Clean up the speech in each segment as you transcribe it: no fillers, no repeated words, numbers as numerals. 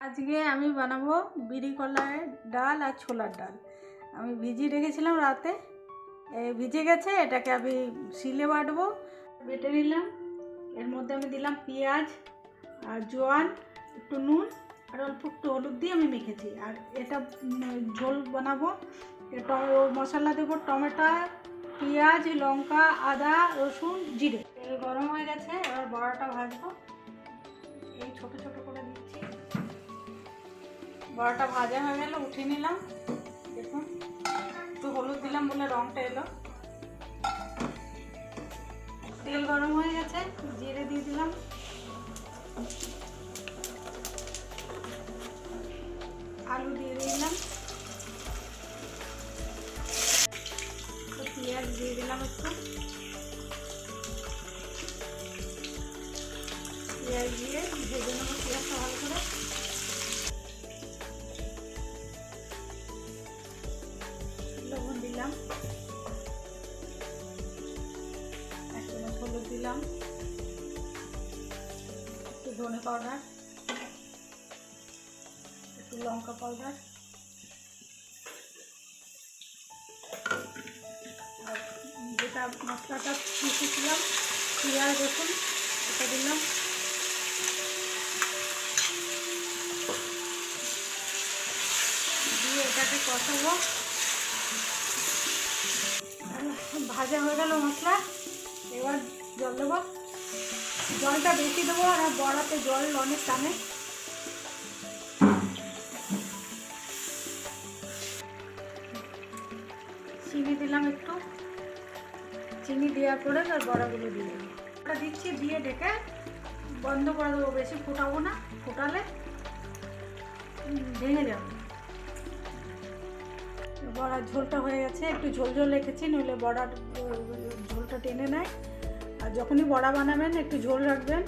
আজকে আমি বানাবো বিরি কলাইয়ের ডাল আর ছোলার ডাল। আমি ভিজিয়ে রেখেছিলাম রাতে, ভিজে গেছে। এটাকে আমি শিলে বাটবো। বেটে নিলাম। এর মধ্যে আমি দিলাম পেঁয়াজ আর জোয়ান, একটু নুন আর অল্প একটু হলুদ দিয়ে আমি মেখেছি। আর এটা ঝোল বানাবো। মশলা দেবো টমেটো, পেঁয়াজ, লঙ্কা, আদা, রসুন, জিরে। তেল গরম হয়ে গেছে, এবার বড়াটা ভাজবো। এই ছোট ছোট করে দিচ্ছি। বড়াটা ভাজা হয়ে গেল, উঠিয়ে নিলাম। দেখুন, একটু হলুদ দিলাম বলে রঙটা এলো। তেল গরম হয়ে গেছে, জিরে দিয়ে দিলাম। আলু দিয়ে দিলাম। পেঁয়াজ দিয়ে দিলাম একটু। পেঁয়াজ দিয়ে ভেজে নেবো পেঁয়াজটা ভালো করে। লবণ দিলাম, এক চামচ হলুদ দিলাম, একটু ধনে পাউডার, একটু লঙ্কা পাউডার, আর যেটা মশলাটা মিশিয়েছিলাম পেঁয়াজ রসুন, এটা দিলাম। দিয়ে এটাকে কষাবো। ভাজা হয়ে গেল মশলা, এবার জল দেবো। জলটা বেশি দেবো, আর বড়াতে জল অনেক টানে। চিনি দিলাম একটু। চিনি দেওয়ার পরে আর বড়াগুলো দিয়ে দিলাম। ওটা দিচ্ছি, দিয়ে ডেকে বন্ধ করে দেবো। বেশি ফোটাবো না, ফোটালে ভেঙে যাবে। বড়ার ঝোলটা হয়ে গেছে, একটু ঝোল ঝোল রেখেছি, নইলে বড়ার ঝোলটা টেনে নেয়। আর যখনই বড়া বানাবেন একটু ঝোল রাখবেন।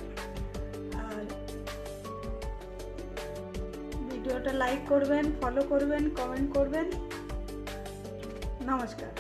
আর ভিডিওটা লাইক করবেন, ফলো করবেন, কমেন্ট করবেন। নমস্কার।